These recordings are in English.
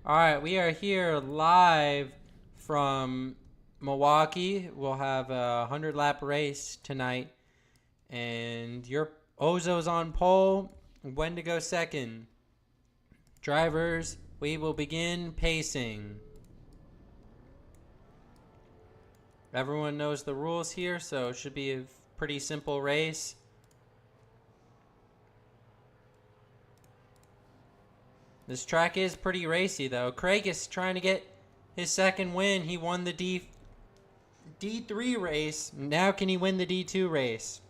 All right, we are here live from Milwaukee. We'll have a 100-lap race tonight, and your Ozo's on pole. Wendigo second. Drivers, we will begin pacing. Everyone knows the rules here, so it should be a pretty simple race. This track is pretty racy, though. Craig is trying to get his second win. He won the D3 race. Now can he win the D2 race?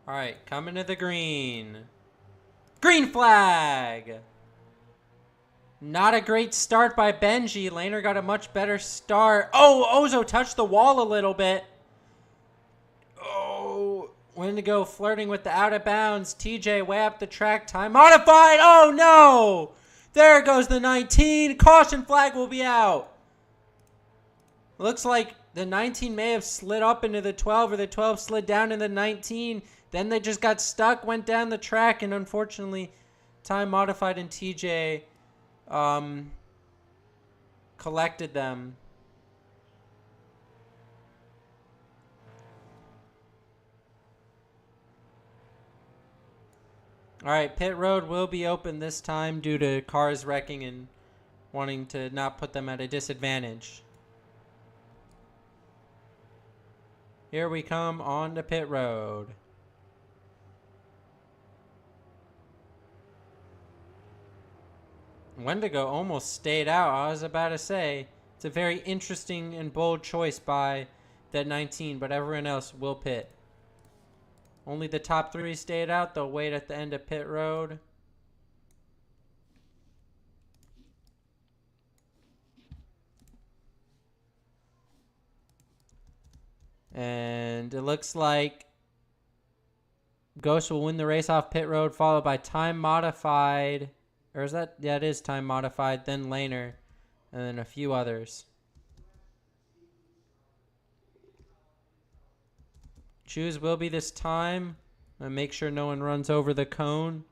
All right, coming to the green. Green flag! Not a great start by Benji. Laner got a much better start. Oh, Ozo touched the wall a little bit. Oh, Wendigo flirting with the out of bounds. TJ way up the track. Time modified. Oh, no. There goes the 19. Caution flag will be out. Looks like the 19 may have slid up into the 12 or the 12 slid down in the 19. Then they just got stuck, went down the track, and unfortunately, time modified and TJ collected them. All right, pit road will be open this time due to cars wrecking and wanting to not put them at a disadvantage. Here we come on the pit road. Wendigo almost stayed out. I was about to say, it's a very interesting and bold choice by that 19, but everyone else will pit. Only the top 3 stayed out. They'll wait at the end of pit road. And it looks like Ghost will win the race off pit road, followed by time modified. Or is that? Yeah, it is time modified. Then Laner. And then a few others. Choose will be this time. And make sure no one runs over the cone.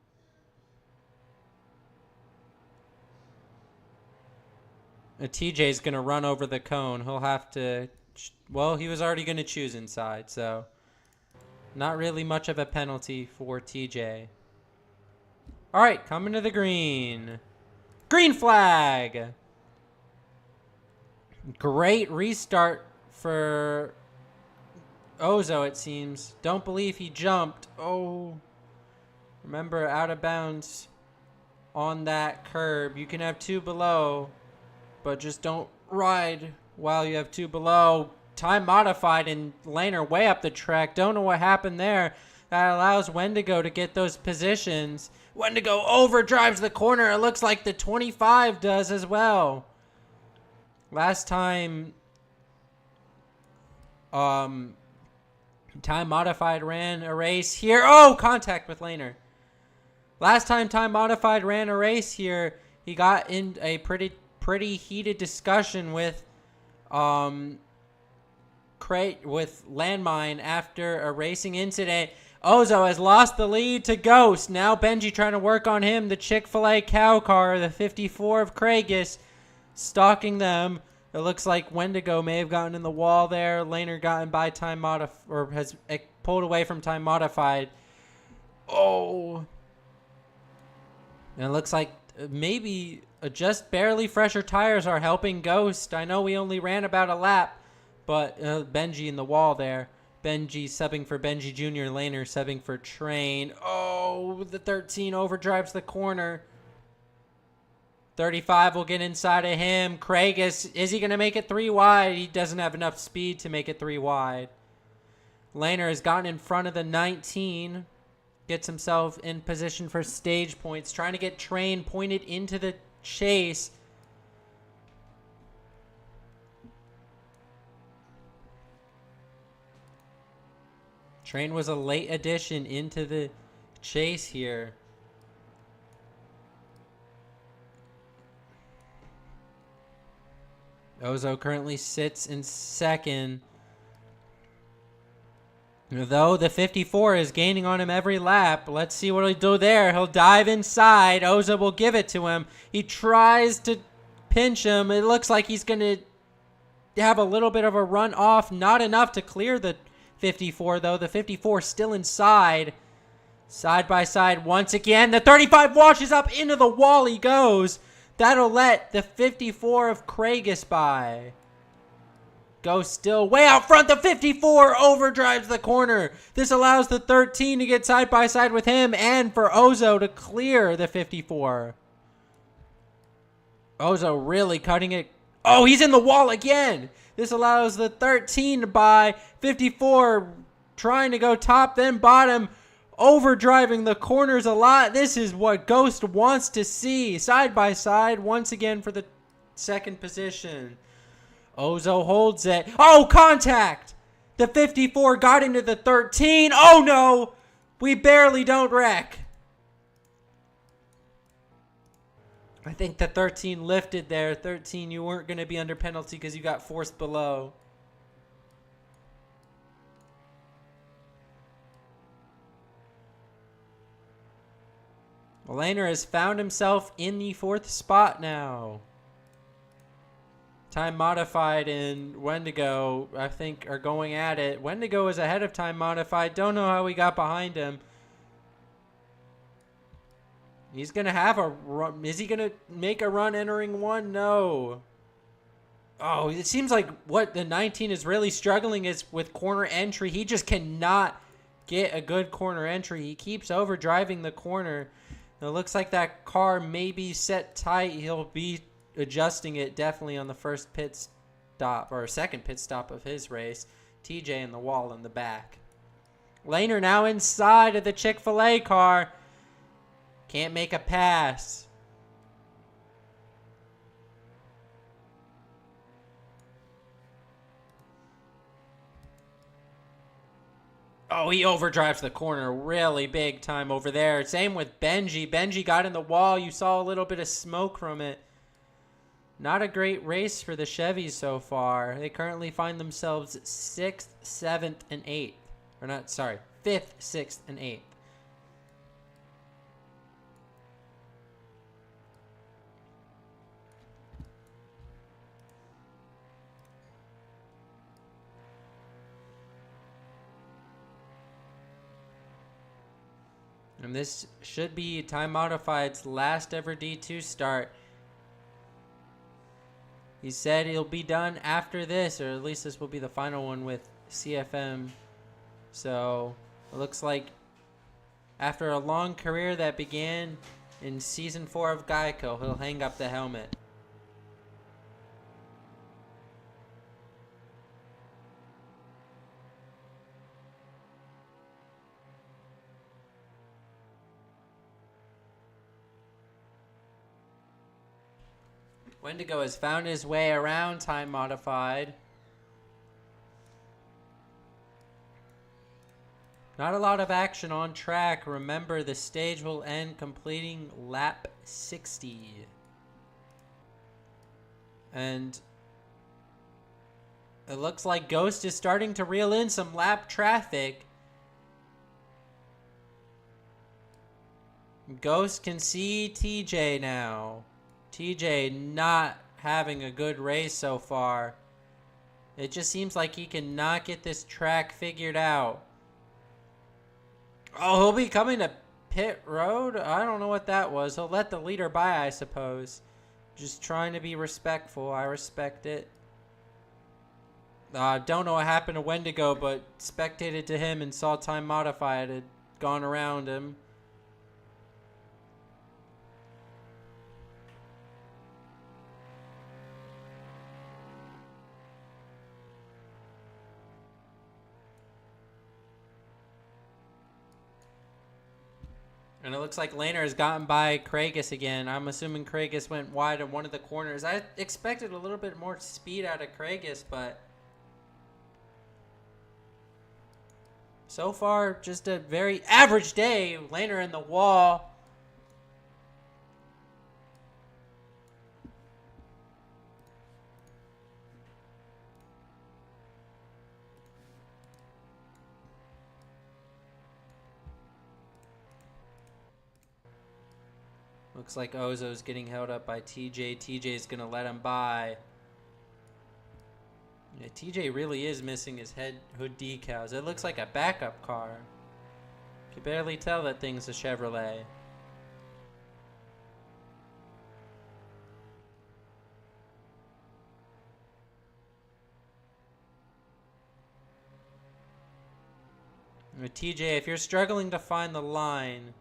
TJ's going to run over the cone. He'll have to... Well, he was already going to choose inside, so... Not really much of a penalty for TJ. All right, coming to the green. Green flag. Great restart for Ozo, it seems. Don't believe he jumped. Oh. Remember, out of bounds on that curb. You can have 2 below, but just don't ride while you have 2 below. Time modified and Laner way up the track. Don't know what happened there. That allows Wendigo to get those positions. Wendigo overdrives the corner. It looks like the 25 does as well. Last time, time modified ran a race here. Oh, contact with Laner. Last time time modified ran a race here, he got in a pretty heated discussion with Landmine after a racing incident. Ozo has lost the lead to Ghost. Now Benji trying to work on him. The Chick-fil-A cow car, the 54 of Craigus, stalking them. It looks like Wendigo may have gotten in the wall there. Laner gotten by time modified, or has pulled away from time modified. Oh. And it looks like maybe just barely fresher tires are helping Ghost. I know we only ran about a lap, but Benji in the wall there. Benji subbing for Benji Jr. Laner subbing for Train. Oh, the 13 overdrives the corner. 35 will get inside of him. Craig is he going to make it 3 wide? He doesn't have enough speed to make it 3 wide. Laner has gotten in front of the 19. Gets himself in position for stage points. Trying to get Train pointed into the chase. Train was a late addition into the chase here. Ozo currently sits in second. Though the 54 is gaining on him every lap. Let's see what he'll do there. He'll dive inside. Oza will give it to him. He tries to pinch him. It looks like he's going to have a little bit of a run off. Not enough to clear the 54, though. The 54 still inside. Side by side once again. The 35 washes up into the wall. He goes. That'll let the 54 of Craigus by. Ghost still way out front. The 54 overdrives the corner. This allows the 13 to get side by side with him and for Ozo to clear the 54. Ozo really cutting it. Oh, he's in the wall again. This allows the 13 to buy. 54 trying to go top, then bottom. Overdriving the corners a lot. This is what Ghost wants to see. Side by side once again for the second position. Ozo holds it. Oh, contact! The 54 got into the 13. Oh, no! We barely don't wreck. I think the 13 lifted there. 13, you weren't going to be under penalty because you got forced below. Laner has found himself in the 4th spot now. Time Modified and Wendigo, I think, are going at it. Wendigo is ahead of Time Modified. Don't know how we got behind him. He's going to have a run. Is he going to make a run entering 1? No. Oh, it seems like what the 19 is really struggling is with corner entry. He just cannot get a good corner entry. He keeps overdriving the corner. It looks like that car may be set tight. He'll be adjusting it definitely on the first pit stop or second pit stop of his race. TJ in the wall in the back. Laner now inside of the Chick-fil-A car. Can't make a pass. Oh, he overdrives the corner really big time over there. Same with Benji. Benji got in the wall. You saw a little bit of smoke from it. Not a great race for the Chevys so far. They currently find themselves 6th, 7th, and 8th. Or not, sorry, 5th, 6th, and 8th. And this should be Time Modified's last ever D2 start. He said he'll be done after this, or at least this will be the final one with CFM. So it looks like after a long career that began in Season 4 of Geico, he'll hang up the helmet. Wendigo has found his way around Time Modified. Not a lot of action on track. Remember, the stage will end completing lap 60. And it looks like Ghost is starting to reel in some lap traffic. Ghost can see TJ now. TJ not having a good race so far. It just seems like he cannot get this track figured out. Oh, he'll be coming to pit road? I don't know what that was. He'll let the leader by, I suppose. Just trying to be respectful. I respect it. Don't know what happened to Wendigo, but spectated to him and saw Time Modified had gone around him. And it looks like Laner has gotten by Craigus again. I'm assuming Craigus went wide in one of the corners. I expected a little bit more speed out of Craigus, but so far, just a very average day. Laner in the wall. Looks like Ozo's getting held up by TJ. TJ's going to let him by. Yeah, TJ really is missing his hood decals. It looks like a backup car. You can barely tell that thing's a Chevrolet. TJ, if you're struggling to find the line,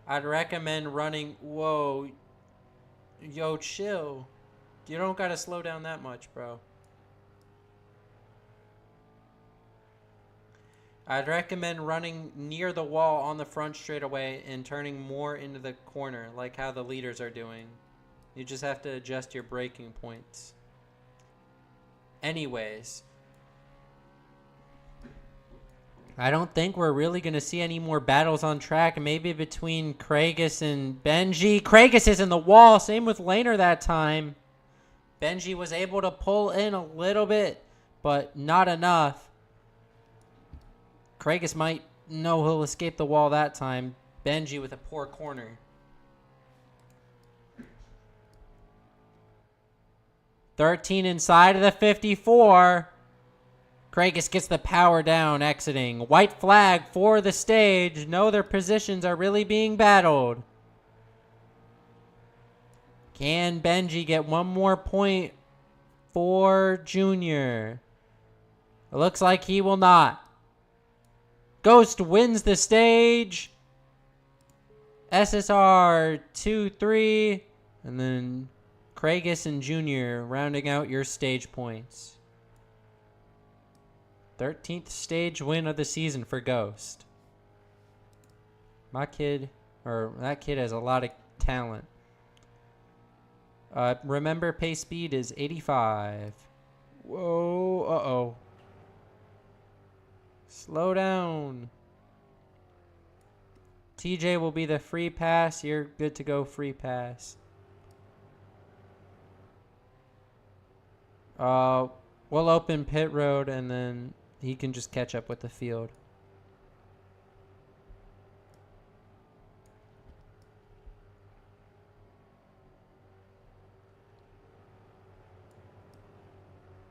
I'd recommend running... Whoa. Yo, chill. You don't gotta slow down that much, bro. I'd recommend running near the wall on the front straightaway and turning more into the corner, like how the leaders are doing. You just have to adjust your braking points. Anyways, I don't think we're really going to see any more battles on track. Maybe between Craigus and Benji. Craigus is in the wall. Same with Laner that time. Benji was able to pull in a little bit, but not enough. Craigus might know he'll escape the wall that time. Benji with a poor corner. 13 inside of the 54. Craigus gets the power down, exiting. White flag for the stage. No, their positions are really being battled. Can Benji get one more point for Junior? It looks like he will not. Ghost wins the stage. SSR 2-3. And then Craigus and Junior rounding out your stage points. 13th stage win of the season for Ghost. That kid has a lot of talent. Remember, pace speed is 85. Whoa, uh-oh. Slow down. TJ will be the free pass. You're good to go, free pass. We'll open pit road and then he can just catch up with the field.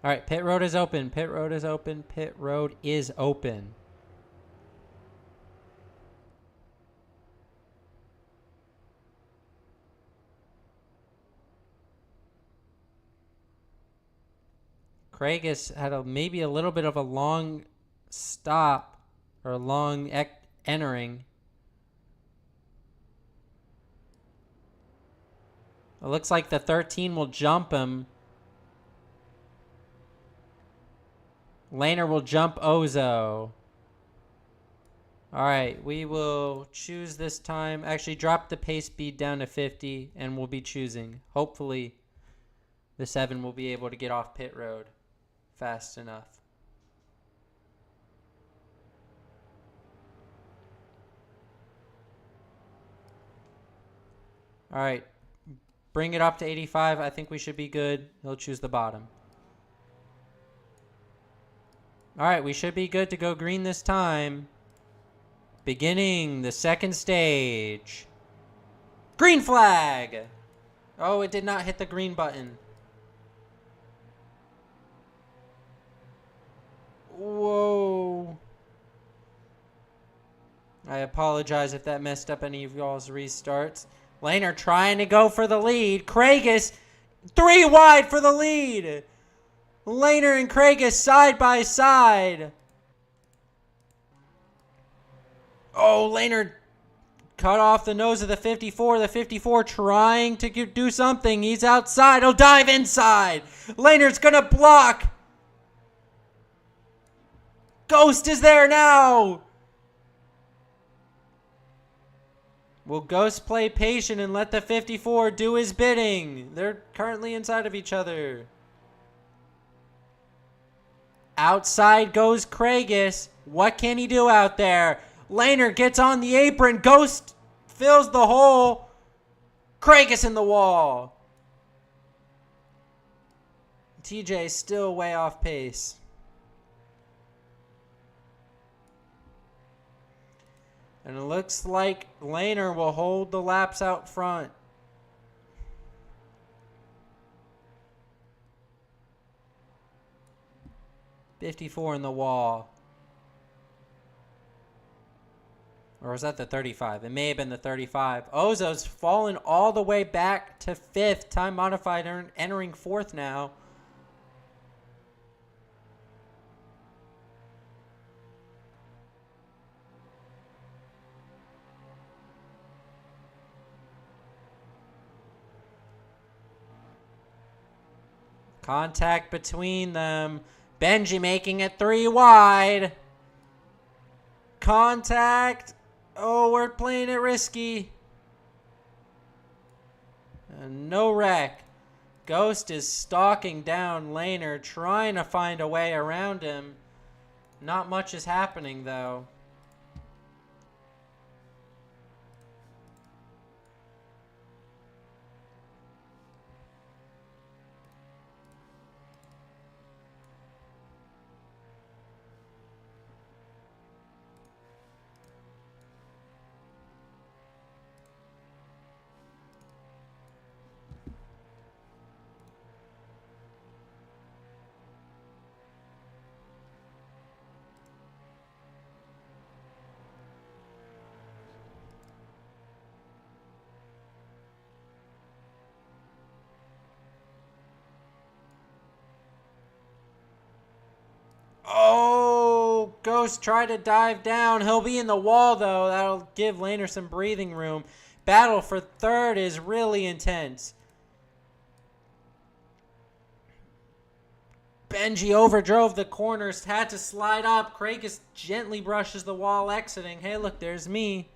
All right, pit road is open. Pit road is open. Pit road is open. Craigus had maybe a little bit of a long stop or a long entering. It looks like the 13 will jump him. Laner will jump Ozo. All right, we will choose this time. Actually, drop the pace speed down to 50, and we'll be choosing. Hopefully, the 7 will be able to get off pit road fast enough. All right, bring it up to 85. I think we should be good. He'll choose the bottom. All right, we should be good to go green this time. Beginning the second stage. Green flag! Oh, it did not hit the green button. Whoa. I apologize if that messed up any of y'all's restarts. Laner trying to go for the lead. Craigus, 3 wide for the lead. Laner and Craigus side by side. Oh, Laner cut off the nose of the 54. The 54 trying to do something. He's outside. He'll dive inside. Laner's going to block. Ghost is there now. Will Ghost play patient and let the 54 do his bidding? They're currently inside of each other. Outside goes Craigus. What can he do out there? Laner gets on the apron. Ghost fills the hole. Craigus in the wall. TJ still way off pace. And it looks like Laner will hold the laps out front. 54 in the wall. Or was that the 35? It may have been the 35. Ozo's fallen all the way back to 5th. Time modified, entering 4th now. Contact between them. Benji making it 3 wide. Contact. Oh, we're playing it risky. And no wreck. Ghost is stalking down Laner, trying to find a way around him. Not much is happening, though. Oh, Ghost tried to dive down. He'll be in the wall, though. That'll give Laner some breathing room. Battle for 3rd is really intense. Benji overdrove the corners, had to slide up. Krakus gently brushes the wall, exiting. Hey, look, there's me.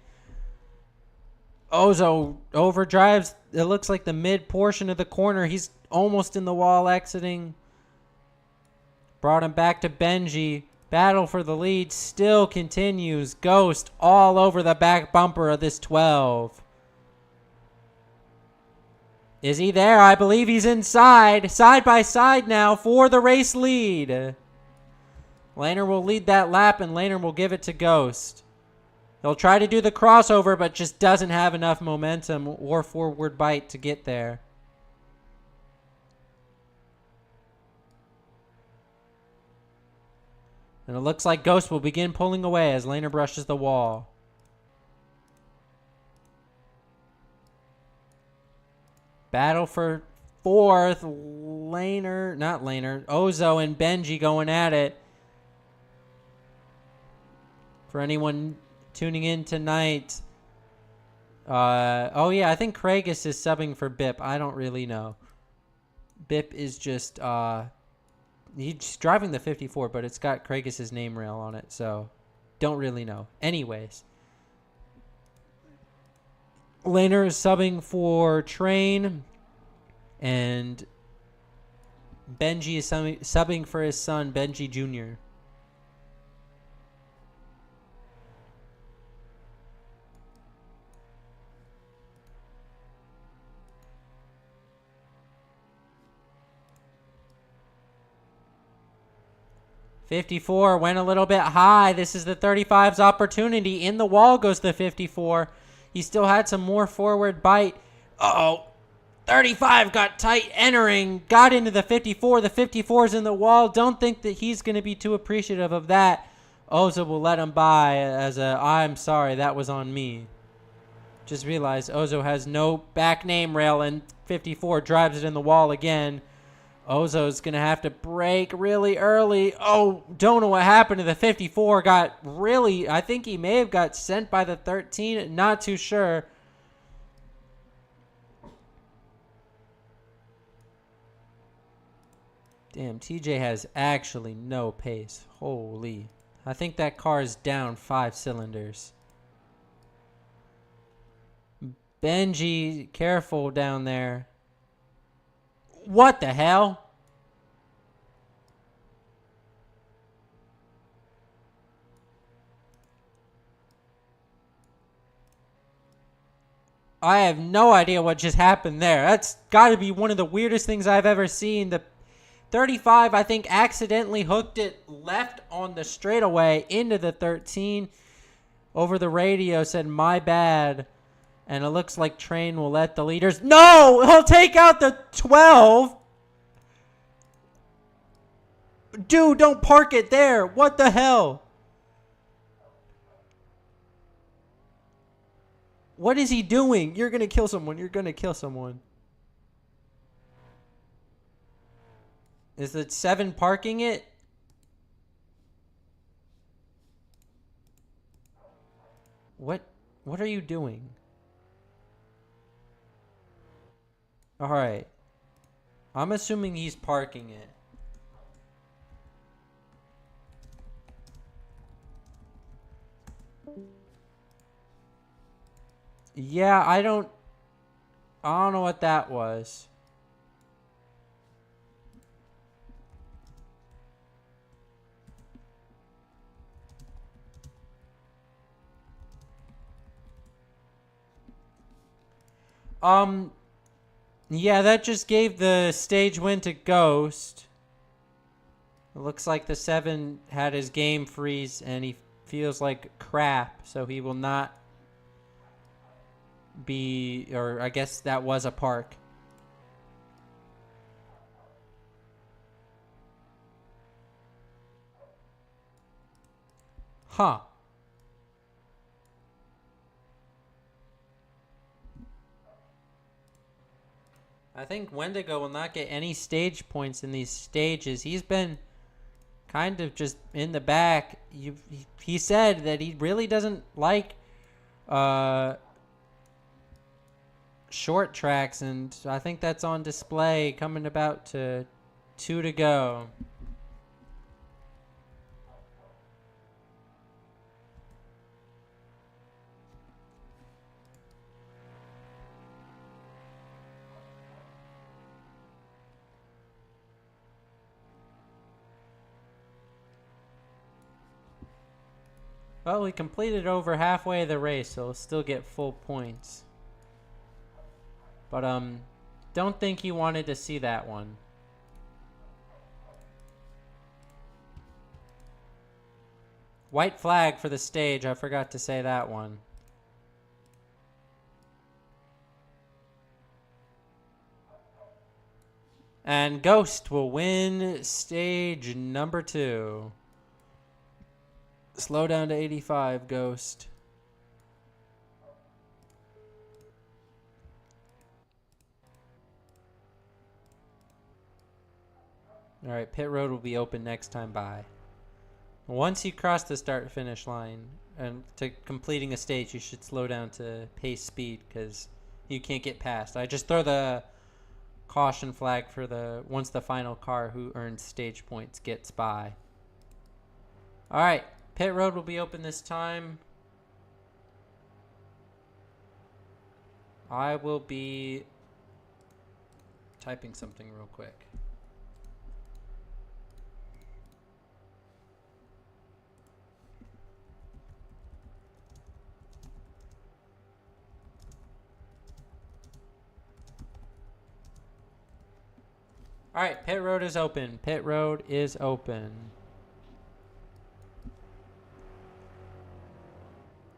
Ozo overdrives. It looks like the mid portion of the corner. He's almost in the wall, exiting. Brought him back to Benji. Battle for the lead still continues. Ghost all over the back bumper of this 12. Is he there? I believe he's inside. Side by side now for the race lead. Laner will lead that lap, and Laner will give it to Ghost. He'll try to do the crossover, but just doesn't have enough momentum or forward bite to get there. And it looks like Ghost will begin pulling away as Laner brushes the wall. Battle for 4th. Ozo and Benji going at it. For anyone tuning in tonight. Oh yeah, I think Kragus is subbing for Bip. I don't really know. Bip is just... he's driving the 54, but it's got Kragus' name rail on it, so don't really know. Anyways. Laner is subbing for Train, and Benji is subbing for his son, Benji Jr. .54 went a little bit high. This is the 35's opportunity. In the wall goes the 54. He still had some more forward bite. Uh-oh. 35 got tight entering. Got into the 54. The 54's in the wall. Don't think that he's going to be too appreciative of that. Ozo will let him by as a, I'm sorry, that was on me. Just realized Ozo has no back name rail, and 54 drives it in the wall again. Ozo's going to have to brake really early. Oh, don't know what happened to the 54. Got really, I think he may have got sent by the 13. Not too sure. Damn, TJ has actually no pace. Holy. I think that car is down 5 cylinders. Benji, careful down there. What the hell? I have no idea what just happened there. That's got to be one of the weirdest things I've ever seen. The 35, I think, accidentally hooked it left on the straightaway into the 13. Over the radio said, "My bad." And it looks like Train will let the leaders... No! He'll take out the 12! Dude, don't park it there. What the hell? What is he doing? You're going to kill someone. You're going to kill someone. Is it 7 parking it? What are you doing? All right. I'm assuming he's parking it. Yeah, I don't know what that was. Yeah, that just gave the stage win to Ghost. It looks like the 7 had his game freeze and he feels like crap, so he will not be, or I guess that was a park. Huh. I think Wendigo will not get any stage points in these stages. He's been kind of just in the back. He said that he really doesn't like short tracks, and I think that's on display. Coming about to 2 to go. Well, we completed over halfway of the race, so we'll still get full points. But, don't think he wanted to see that one. White flag for the stage. I forgot to say that one. And Ghost will win stage number 2. Slow down to 85, Ghost. All right, pit road will be open next time by. Once you cross the start-finish line and to completing a stage, you should slow down to pace speed because you can't get past. I just throw the caution flag for once the final car who earns stage points gets by. All right, pit road will be open this time. I will be typing something real quick. All right, pit road is open. Pit road is open.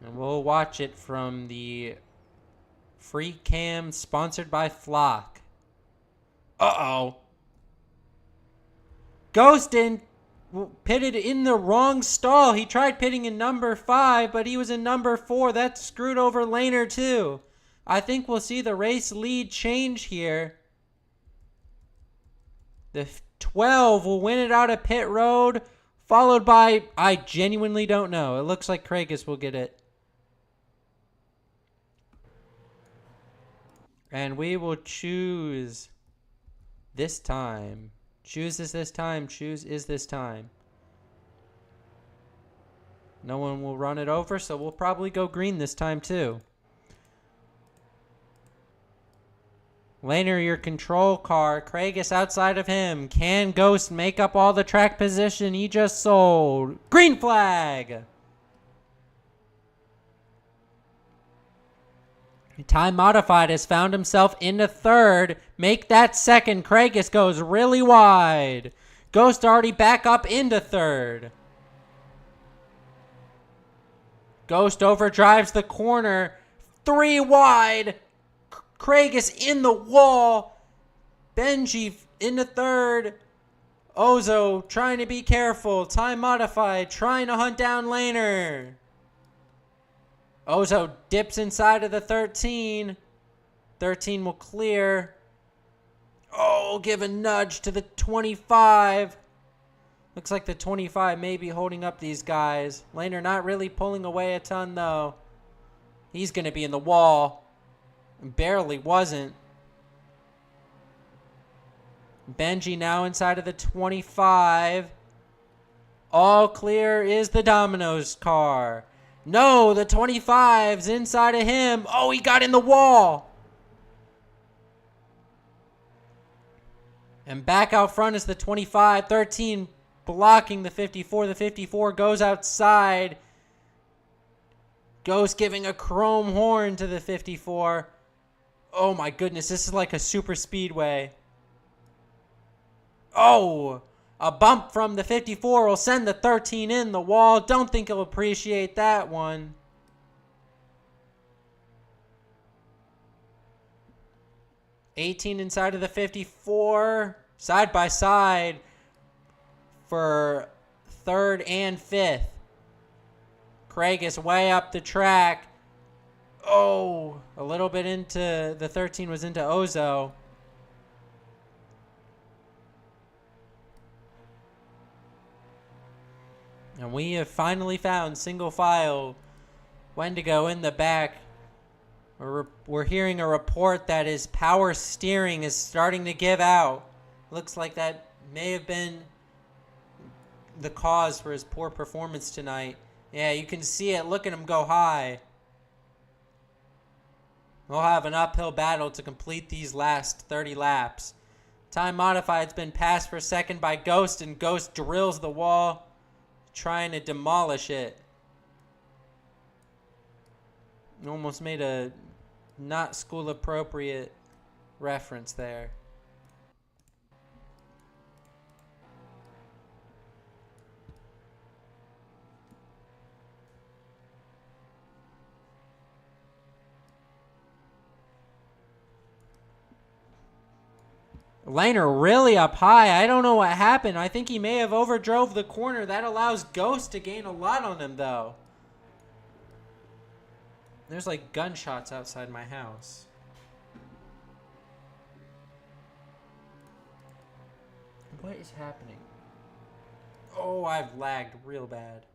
And we'll watch it from the free cam sponsored by Flock. Uh-oh. Ghost pitted in the wrong stall. He tried pitting in number 5, but he was in number 4. That screwed over Laner too. I think we'll see the race lead change here. The 12 will win it out of pit road, followed by, I genuinely don't know. It looks like Kragus will get it. And we will choose this time. Choose is this time. Choose is this time. No one will run it over, so we'll probably go green this time too. Laner, your control car. Kragus outside of him. Can Ghost make up all the track position he just sold? Green flag! Time Modified has found himself into 3rd. Make that 2nd. Kragus goes really wide. Ghost already back up into 3rd. Ghost overdrives the corner. 3 wide. Kragus in the wall. Benji into 3rd. Ozo trying to be careful. Time modified. Trying to hunt down Laner. Ozo dips inside of the 13. 13 will clear. Oh, give a nudge to the 25. Looks like the 25 may be holding up these guys. Laner not really pulling away a ton, though. He's going to be in the wall. Barely wasn't. Benji now inside of the 25. All clear is the Domino's car. No, the 25's inside of him. Oh, he got in the wall. And back out front is the 25. 13 blocking the 54. The 54 goes outside. Ghost giving a chrome horn to the 54. Oh my goodness, this is like a super speedway. Oh, a bump from the 54 will send the 13 in the wall. Don't think he'll appreciate that one. $18 inside of the 54. Side by side for 3rd and 5th. Craig is way up the track. Oh, a little bit into the 13 was into Ozo. And we have finally found single file Wendigo in the back. We're hearing a report that his power steering is starting to give out. Looks like that may have been the cause for his poor performance tonight. Yeah, you can see it. Look at him go high. We'll have an uphill battle to complete these last 30 laps. Time modified's been passed for second by Ghost, and Ghost drills the wall, trying to demolish it. Almost made a not school appropriate reference there. Laner really up high. I don't know what happened. I think he may have overdrove the corner. That allows Ghost to gain a lot on him, though. There's like gunshots outside my house. What is happening? Oh, I've lagged real bad.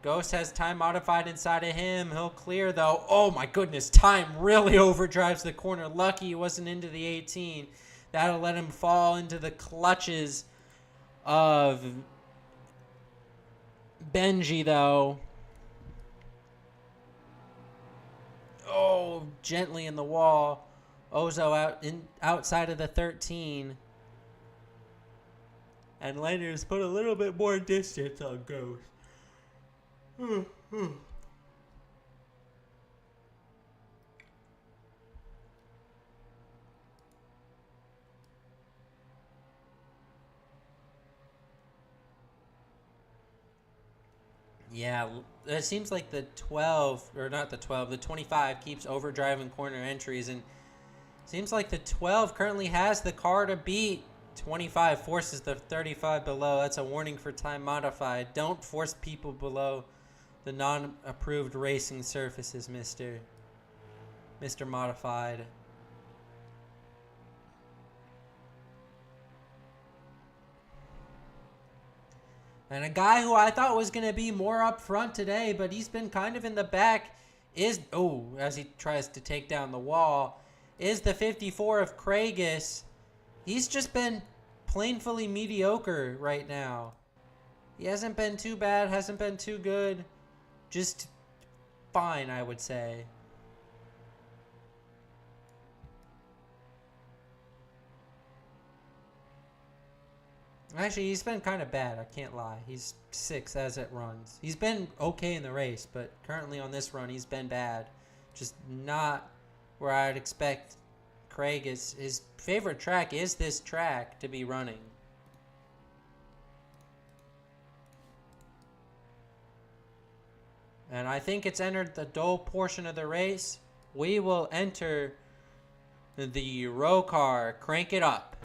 Ghost has time modified inside of him. He'll clear, though. Oh, my goodness. Time really overdrives the corner. Lucky he wasn't into the 18. That'll let him fall into the clutches of Benji, though. Oh, gently in the wall. Ozo outside of the 13. And Laner's put a little bit more distance on Ghost. Yeah, it seems like the 12, or not the 12, the 25 keeps overdriving corner entries, and seems like the 12 currently has the car to beat. 25 forces the 35 below. That's a warning for time modified. Don't force people below the non-approved racing surfaces, Mr. Modified. And a guy who I thought was going to be more up front today, but he's been kind of in the back, is, oh, as he tries to take down the wall, is the 54 of Kragus. He's just been plainly mediocre right now. He hasn't been too bad, hasn't been too good. Just fine, I would say. Actually, he's been kind of bad, I can't lie. He's 6th as it runs. He's been okay in the race, but currently on this run, he's been bad. Just not where I'd expect Craig is. His favorite track is this track to be running. And I think it's entered the dull portion of the race. We will enter the row car. Crank it up.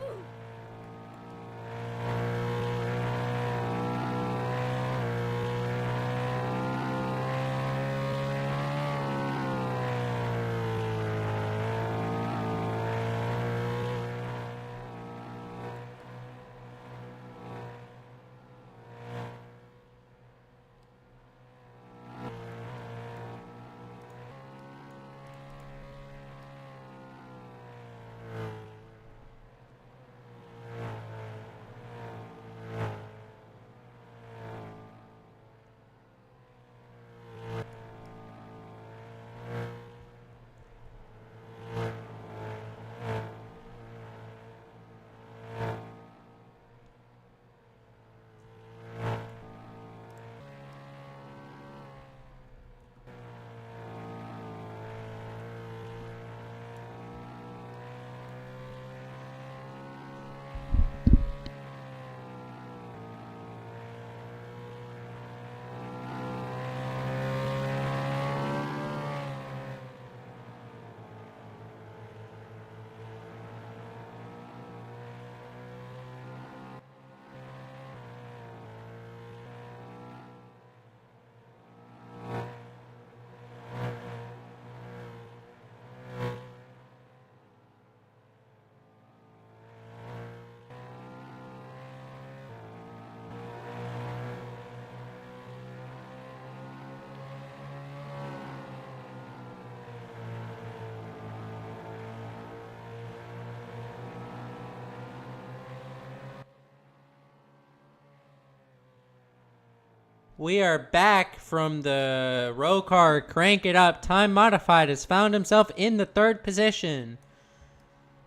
We are back from the row car. Crank it up. Time modified has found himself in the third position.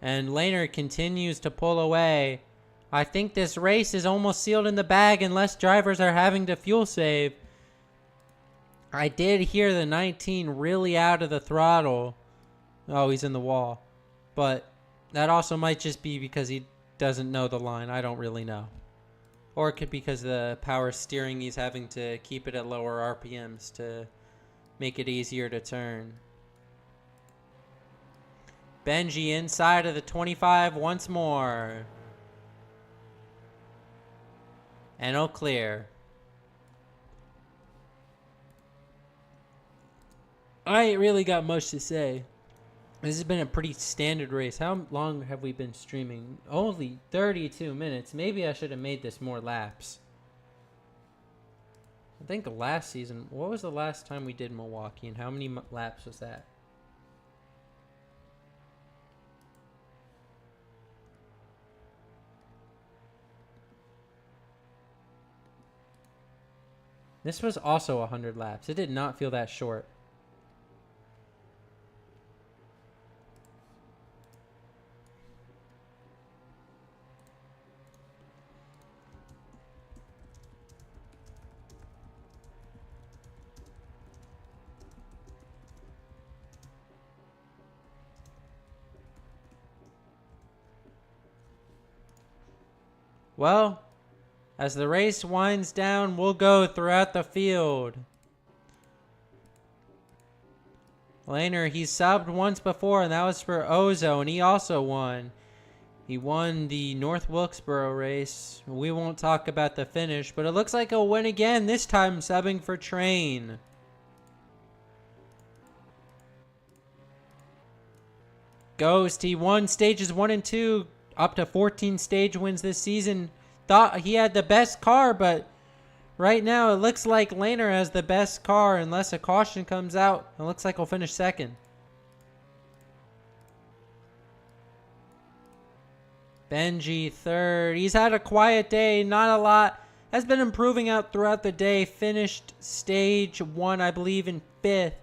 And Lehner continues to pull away. I think this race is almost sealed in the bag unless drivers are having to fuel save. I did hear the 19 really out of the throttle. Oh, he's in the wall. But that also might just be because he doesn't know the line. I don't really know. Or it could be because of the power steering, he's having to keep it at lower RPMs to make it easier to turn. Benji inside of the 25 once more. And all clear. I ain't really got much to say. This has been a pretty standard race. How long have we been streaming? Only 32 minutes. Maybe I should have made this more laps. I think last season, what was the last time we did Milwaukee and how many laps was that? This was also 100 laps. It did not feel that short. Well, as the race winds down, we'll go throughout the field. Lehner, he subbed once before, and that was for Ozo, and he also won. He won the North Wilkesboro race. We won't talk about the finish, but it looks like he'll win again, this time subbing for Train. Ghost, he won stages 1 and 2, up to 14 stage wins this season. Thought he had the best car, but right now it looks like Lehner has the best car unless a caution comes out. It looks like he'll finish second. Benji third. He's had a quiet day, not a lot. Has been improving out throughout the day. Finished stage 1, I believe, in 5th.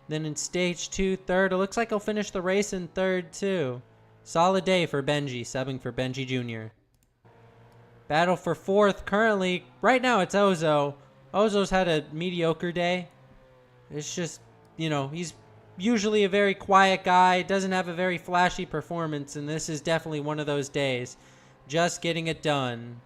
Then in stage 2, 3rd. It looks like he'll finish the race in 3rd too. Solid day for Benji, subbing for Benji Jr. Battle for 4th. Currently, right now it's Ozo. Ozo's had a mediocre day. It's just, you know, he's usually a very quiet guy. Doesn't have a very flashy performance, and this is definitely one of those days. Just getting it done.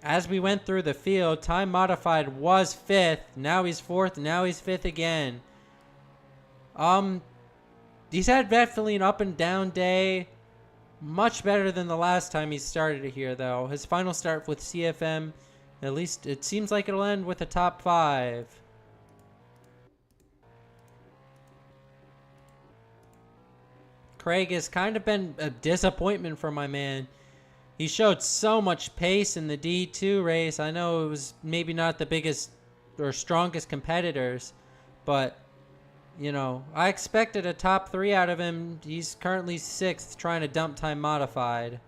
As we went through the field, time modified was 5th. Now he's 4th. Now he's 5th again. He's had definitely an up and down day. Much better than the last time he started here, though. His final start with CFM, at least it seems like it'll end with a top 5. Craig has kind of been a disappointment for my man. He showed so much pace in the D2 race. I know it was maybe not the biggest or strongest competitors, but you know, I expected a top 3 out of him. He's currently 6th, trying to dump time modified.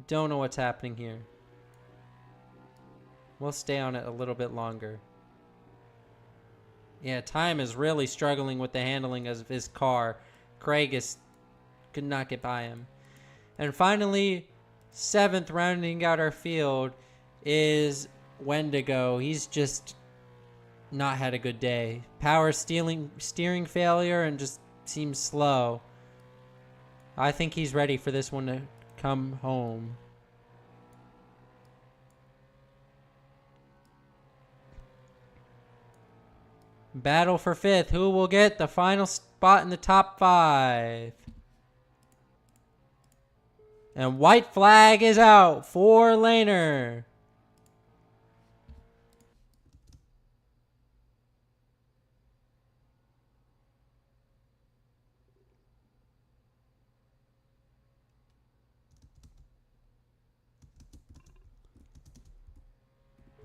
Don't know what's happening here. We'll stay on it a little bit longer. Yeah, time is really struggling with the handling of his car. Craig could not get by him. And finally, 7th, rounding out our field, is Wendigo. He's just not had a good day. Power steering failure and just seems slow. I think he's ready for this one to come home. Battle for 5th. Who will get the final spot in the top 5? And white flag is out for Lehner.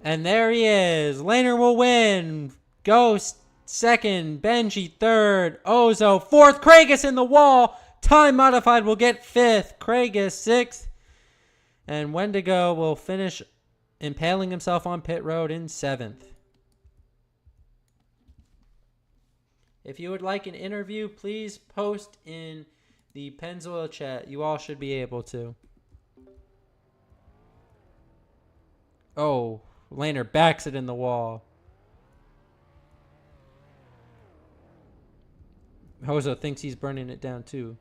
And there he is. Lehner will win. Ghost 2nd. Benji 3rd. Ozo 4th. Craigus in the wall. Time modified will get 5th. Craigus 6th. And Wendigo will finish impaling himself on pit road in 7th. If you would like an interview, please post in the Pennzoil chat. You all should be able to. Oh, Laner backs it in the wall. Hozo thinks he's burning it down too.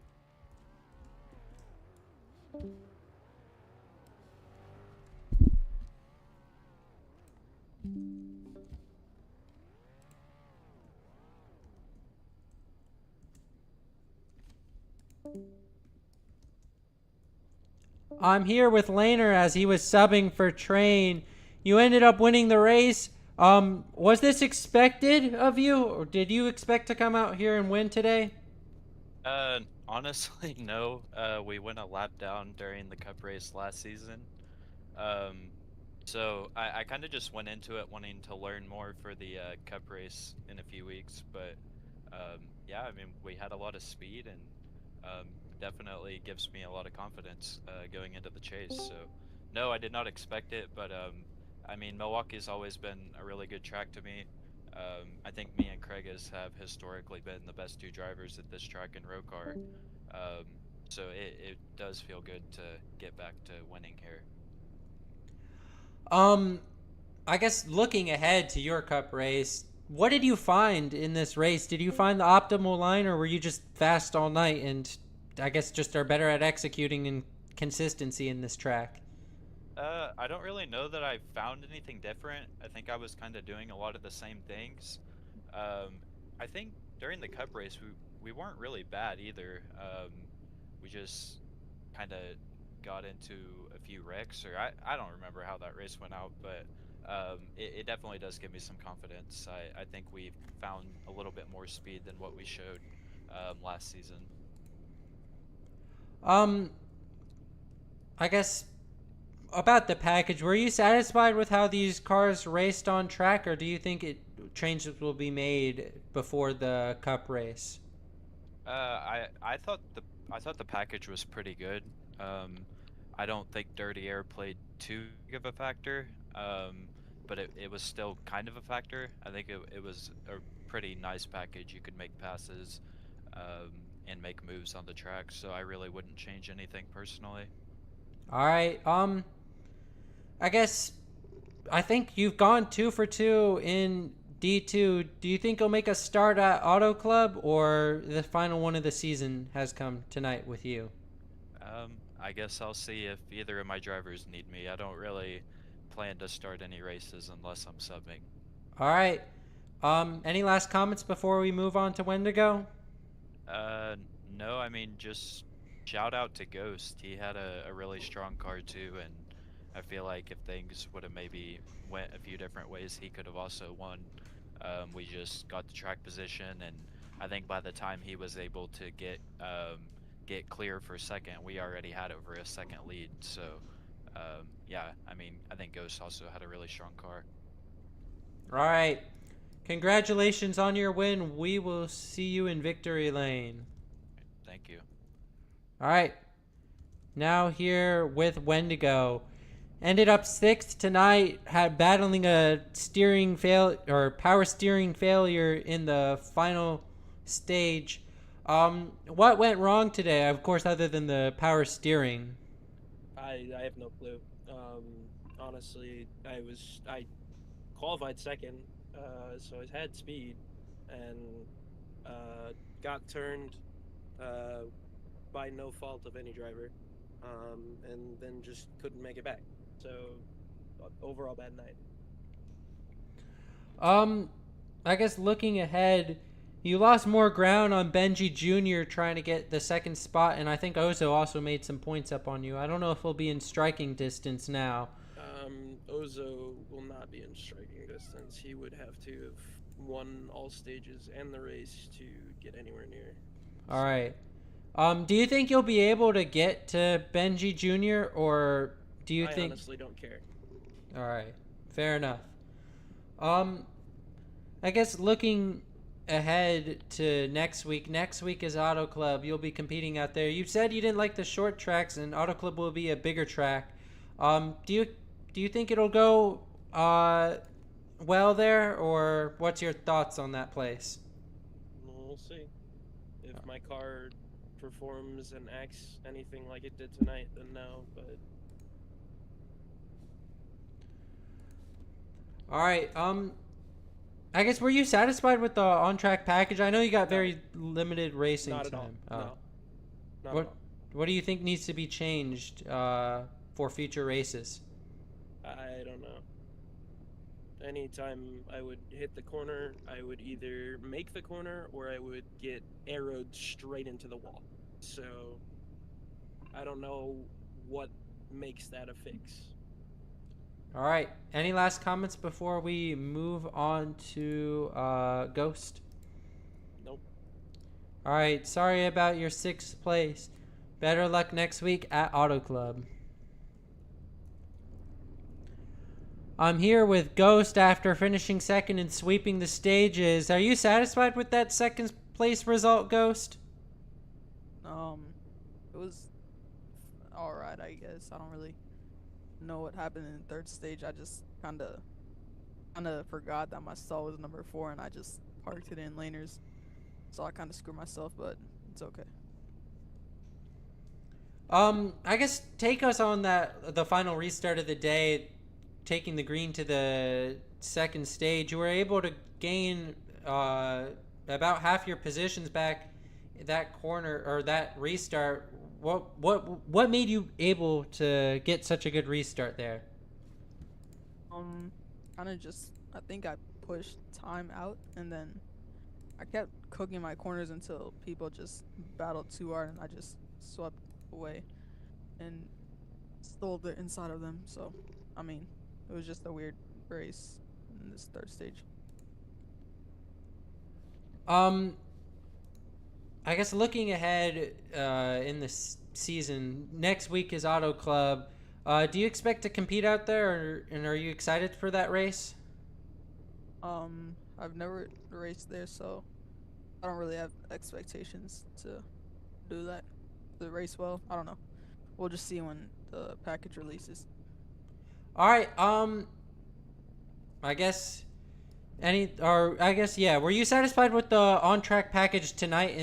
I'm here with Laner as he was subbing for Train. You ended up winning the race. Was this expected of you, or did you expect to come out here and win today? Honestly, no. We went a lap down during the cup race last season. So I kind of just went into it wanting to learn more for the cup race in a few weeks. But yeah, I mean, we had a lot of speed and definitely gives me a lot of confidence going into the chase. So no, I did not expect it, but I mean, Milwaukee's always been a really good track to me. I think me and Craigus have historically been the best two drivers at this track in road car. So it does feel good to get back to winning here. I guess looking ahead to your cup race, what did you find in this race? Did you find the optimal line, or were you just fast all night and I guess just are better at executing and consistency in this track? I don't really know that I found anything different. I think I was kind of doing a lot of the same things. I think during the cup race we weren't really bad either. We just kind of got into a few wrecks, or I don't remember how that race went out, but it definitely does give me some confidence. I think we've found a little bit more speed than what we showed last season. I guess about the package, were you satisfied with how these cars raced on track, or do you think changes will be made before the cup race? I thought the package was pretty good. I don't think dirty air played too big of a factor, but it was still kind of a factor. I think it was a pretty nice package. You could make passes and make moves on the track, so I really wouldn't change anything personally. All right. I think you've gone 2 for 2 in D2. Do you think you'll make a start at Auto Club, or the final one of the season has come tonight with you? I guess I'll see if either of my drivers need me. I don't really plan to start any races unless I'm subbing. All right. Any last comments before we move on to Wendigo? No, I mean, just shout out to Ghost. He had a really strong car too, and I feel like if things would have maybe went a few different ways, he could have also won. We just got the track position, and I think by the time he was able to get clear for second, we already had over a second lead. So yeah, I mean, I think Ghost also had a really strong car. All right. Congratulations on your win. We will see you in victory lane. Thank you. All right. Now here with Wendigo. Ended up 6th tonight, had battling a power steering failure in the final stage. What went wrong today? Of course, other than the power steering. I have no clue. Honestly, I qualified second, so I had speed, and got turned by no fault of any driver, and then just couldn't make it back. So overall bad night. I guess looking ahead, you lost more ground on Benji Jr. trying to get the second spot, and I think Ozo also made some points up on you. I don't know if he'll be in striking distance now. Ozo will not be in striking distance. He would have to have won all stages and the race to get anywhere near. All right. Do you think you'll be able to get to Benji Jr., or do you think... I honestly don't care. All right. Fair enough. I guess looking ahead to next week is Auto Club. You'll be competing out there. You said you didn't like the short tracks, and Auto Club will be a bigger track. Do you think it'll go well there, or what's your thoughts on that place? We'll see. If my car performs and acts anything like it did tonight, then no. But All right. I guess, were you satisfied with the on-track package? I know you got No. very limited racing not at all. time. No. Not What at all. What do you think needs to be changed for future races? I don't know. Anytime I would hit the corner, I would either make the corner or I would get arrowed straight into the wall. So I don't know what makes that a fix. All right. Any last comments before we move on to Ghost? Nope. All right. Sorry about your 6th place. Better luck next week at Auto Club. I'm here with Ghost after finishing 2nd and sweeping the stages. Are you satisfied with that 2nd place result, Ghost? It was alright, I guess. I don't really know what happened in the 3rd stage. I just kinda forgot that my stall was number 4 and I just parked it in laners. So I kinda screwed myself, but it's okay. I guess take us on the final restart of the day, taking the green to the 2nd stage. You were able to gain about half your positions back that corner, or that restart. What made you able to get such a good restart there? Kinda just, I think I pushed time out and then I kept cooking my corners until people just battled too hard and I just swept away and stole the inside of them. So, I mean, it was just a weird race in this 3rd stage. I guess looking ahead in this season, next week is Auto Club. Do you expect to compete out there, and are you excited for that race? I've never raced there, so I don't really have expectations to do that. To race well, I don't know. We'll just see when the package releases. All right. I guess yeah. Were you satisfied with the on-track package tonight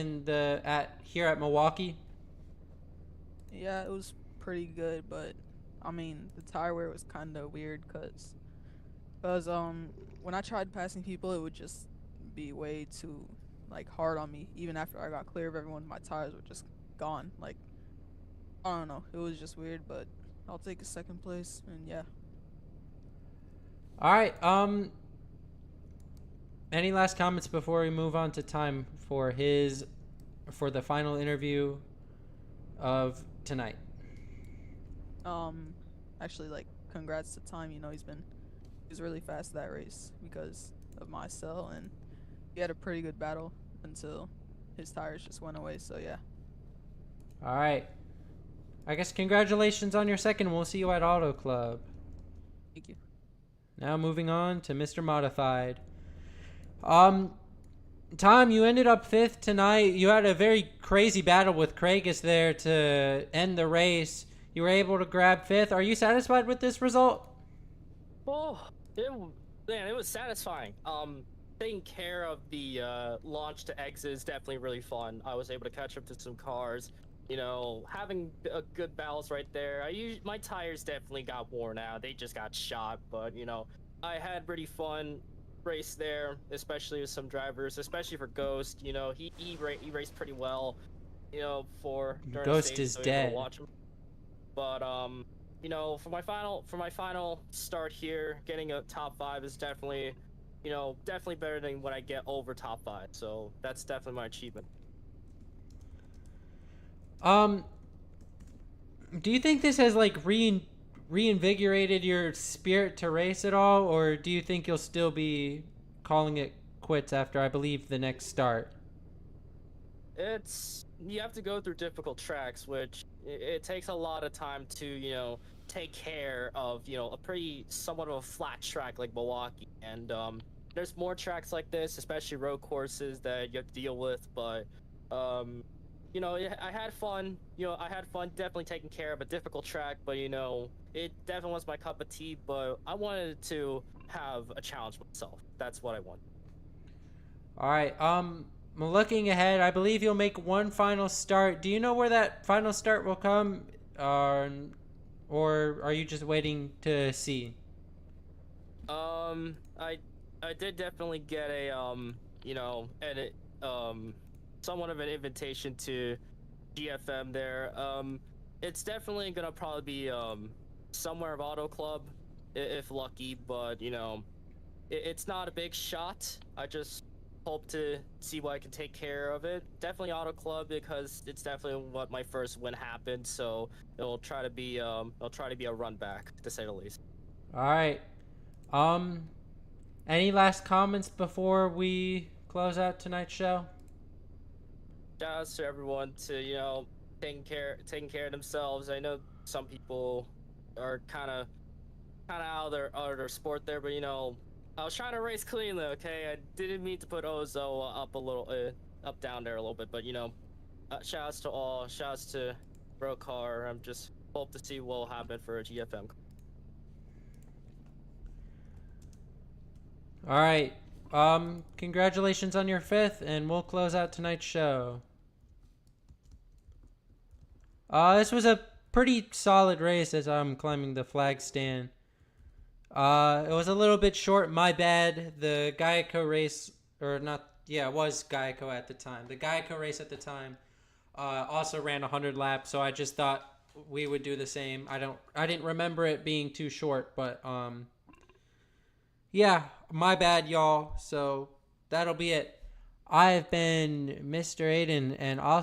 here at Milwaukee? Yeah, it was pretty good, but I mean, the tire wear was kind of weird because when I tried passing people, it would just be way too hard on me. Even after I got clear of everyone, my tires were just gone. I don't know. It was just weird, but I'll take a 2nd place, and yeah. All right. Any last comments before we move on to time for the final interview of tonight? Actually, congrats to Time. You know, he was really fast that race because of my cell, and he had a pretty good battle until his tires just went away. So yeah. All right. I guess congratulations on your 2nd. We'll see you at Auto Club. Thank you. Now moving on to Mr. Modified. Tom, you ended up 5th tonight. You had a very crazy battle with Kragus there to end the race. You were able to grab 5th. Are you satisfied with this result? Oh, it was satisfying. Taking care of the launch to exit is definitely really fun. I was able to catch up to some cars. You know, having a good balance right there. My tires definitely got worn out. They just got shot, but you know, I had pretty fun race there, especially with some drivers, especially for Ghost. You know, he raced pretty well. You know, during Ghost the stage, is so dead. able to watch him. But you know, for my final start here, getting a top 5 is definitely better than when I get over top 5. So that's definitely my achievement. Do you think this has reinvigorated your spirit to race at all, or do you think you'll still be calling it quits after, I believe, the next start? You have to go through difficult tracks, which it takes a lot of time to take care of a pretty somewhat of a flat track like Milwaukee, and there's more tracks like this, especially road courses, that you have to deal with, but I had fun. I had fun definitely taking care of a difficult track, but it definitely was my cup of tea. But I wanted to have a challenge myself. That's what I want. All right. Looking ahead, I believe you'll make one final start. Do you know where that final start will come, or are you just waiting to see? I did definitely get a somewhat of an invitation to GFM there. It's definitely gonna probably be somewhere of Auto Club, if lucky, but it's not a big shot. I just hope to see what I can take care of it. Definitely Auto Club because it's definitely what my first win happened. So it'll try to be a run back to say the least. All right. Any last comments before we close out tonight's show? Shout outs to everyone to taking care of themselves. I know some people are kind of out of their sport there, but I was trying to race cleanly. Okay, I didn't mean to put Ozo up a little up down there a little bit, but shout outs to all. Shout outs to Brocar. I'm just hope to see what will happen for a GFM. All right. Congratulations on your 5th, and we'll close out tonight's show. This was a pretty solid race as I'm climbing the flag stand. It was a little bit short, my bad. The Geico race, or not, yeah, it was Geico at the time. The Geico race at the time also ran 100 laps, so I just thought we would do the same. I didn't remember it being too short, but yeah, my bad, y'all. So that'll be it. I've been Mr. Aiden, and I'll